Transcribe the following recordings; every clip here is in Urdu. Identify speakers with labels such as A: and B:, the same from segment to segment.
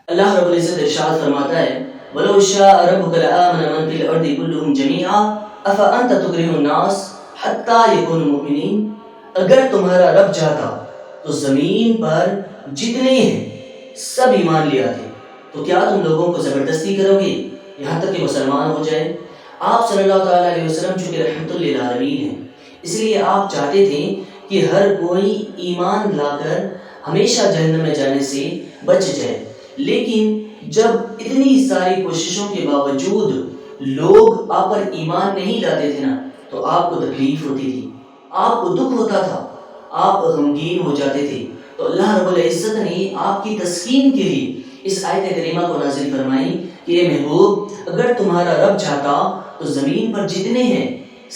A: اللہ رب العزت ارشاد فرماتا ہے وَلَوْ شَاءَ رَبُّكَ لَآمَنَ مَنْ فِي الْأَرْضِ كُلُّهُمْ جَمِيعًا أَفَأَنْتَ تُكْرِهُ النَّاسَ حَتَّى يَكُونُوا مُؤْمِنِينَ، اگر تمہارا رب چاہتا تو زمین پر جتنے ہیں سب ایمان لے آتے، تو کیا تم لوگوں کو زبردستی کرو گے یہاں تک کہ مسلمان ہو جائے؟ آپ صلی اللہ تعالیٰ علیہ وسلم چونکہ رحمت للعالمین ہیں، اس لیے آپ چاہتے تھے کہ ہر کوئی ایمان لا کر ہمیشہ جہنم میں جانے سے بچ جائے، لیکن جب اتنی ساری کوششوں کے باوجود لوگ آپ پر ایمان نہیں لاتے تھے نا، تو آپ کو تکلیف ہوتی تھی، آپ کو دکھ ہوتا تھا، آپ غمگین ہو جاتے تھے، تو اللہ رب العزت نے آپ کی تسکین کے لیے اس آیت کریمہ کو نازل فرمائی کہ اے محبوب، اگر تمہارا رب چاہتا تو زمین پر جتنے ہیں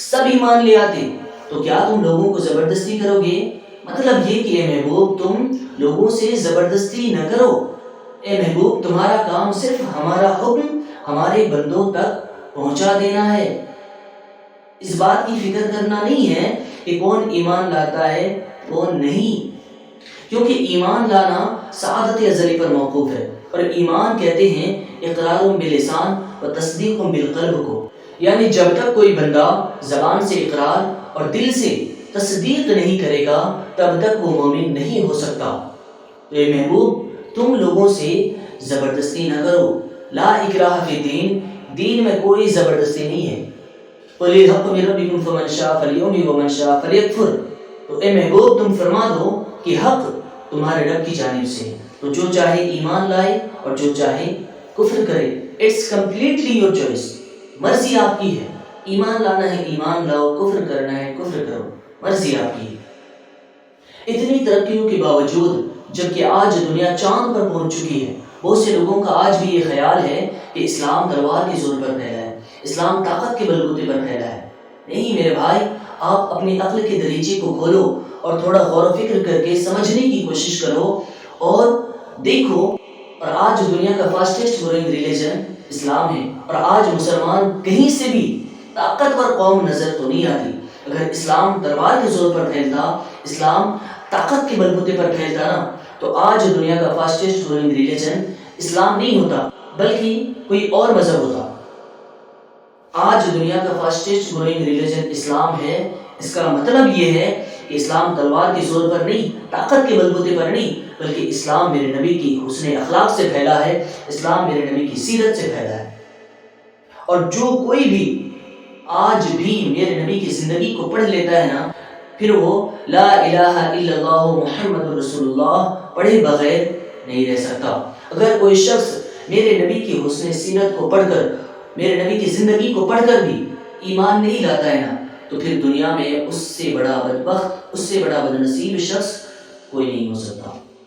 A: سب ایمان لے آتے، تو کیا تم لوگوں کو زبردستی کرو گے؟ مطلب یہ کہ اے محبوب تم لوگوں سے زبردستی نہ کرو، اے محبوب تمہارا کام صرف ہمارا حکم ہمارے بندوں تک پہنچا دینا ہے، اس بات کی فکر کرنا نہیں ہے کہ کون ایمان لاتا ہے کون نہیں، کیونکہ ایمان لانا سعادت ازلی پر موقوف ہے، اور ایمان کہتے ہیں اقرار باللسان و تصدیق بالقلب کو، یعنی جب تک کوئی بندہ زبان سے اقرار اور دل سے تصدیق نہیں کرے گا تب تک وہ مومن نہیں ہو سکتا۔ تو اے محبوب تم لوگوں سے زبردستی نہ کرو، لا اکراہ فی الدین، دین میں کوئی زبردستی نہیں ہے، قُلِ الْحَقُّ مِن رَبِّكُمْ فَمَن شَاءَ فَلْيُؤْمِنْ وَمَن شَاءَ فَلْيَكْفُرْ، تو اے محبوب تم فرما دو کہ حق تمہارے رب کی جانب سے، تو جو چاہے ایمان لائے اور جو چاہے کفر کرے، اٹس کمپلیٹلی یور چوائس، مرضی آپ کی ہے، ایمان لانا ہے ایمان لاؤ، کفر کرنا ہے کفر کرو، مرضی آپ کی ہے۔ اتنی ترقیوں کے باوجود جبکہ آج دنیا چاند پر پہنچ چکی ہے، بہت سے لوگوں کا آج بھی یہ خیال ہے کہ اسلام تلوار کے زور پر پھیلا ہے، اسلام طاقت کے بلبوتے پر پھیلا ہے۔ نہیں میرے بھائی، آپ اپنی عقل کے دریچے کو کھولو اور تھوڑا غور و فکر کر کے سمجھنے کی کوشش کرو اور دیکھو، اور آج دنیا کا فاسٹسٹ گروئنگ ریلیجن اسلام ہے، اور آج مسلمان کہیں سے بھی طاقتور قوم نظر تو نہیں آتی۔ اگر اسلام تلوار کے زور پر پھیلتا، اسلام طاقت کے بلبوتے پر پھیلتا نا، تو آج دنیا کا فاسٹسٹ گروئنگ ریلیجن اسلام نہیں ہوتا بلکہ کوئی اور مذہب ہوتا۔ آج دنیا کا فاسٹسٹ گروئنگ ریلیجن اسلام ہے، اس کا مطلب یہ ہے کہ اسلام تلوار کے زور پر نہیں، طاقت کے بلبوتے پر نہیں، بلکہ اسلام میرے نبی کی حسن اخلاق سے پھیلا ہے، اسلام میرے نبی کی سیرت سے پھیلا ہے۔ اور جو کوئی بھی آج بھی میرے نبی کی زندگی کو پڑھ لیتا ہے نا، پھر وہ لا الہ الا اللہ محمد رسول اللہ پڑھے بغیر نہیں رہ سکتا۔ اگر کوئی شخص میرے نبی کی حسن سیرت کو پڑھ کر، میرے نبی کی زندگی کو پڑھ کر بھی ایمان نہیں لاتا ہے نا، تو پھر دنیا میں اس سے بڑا بدبخت، اس سے بڑا بدنصیب شخص کوئی نہیں ہو سکتا۔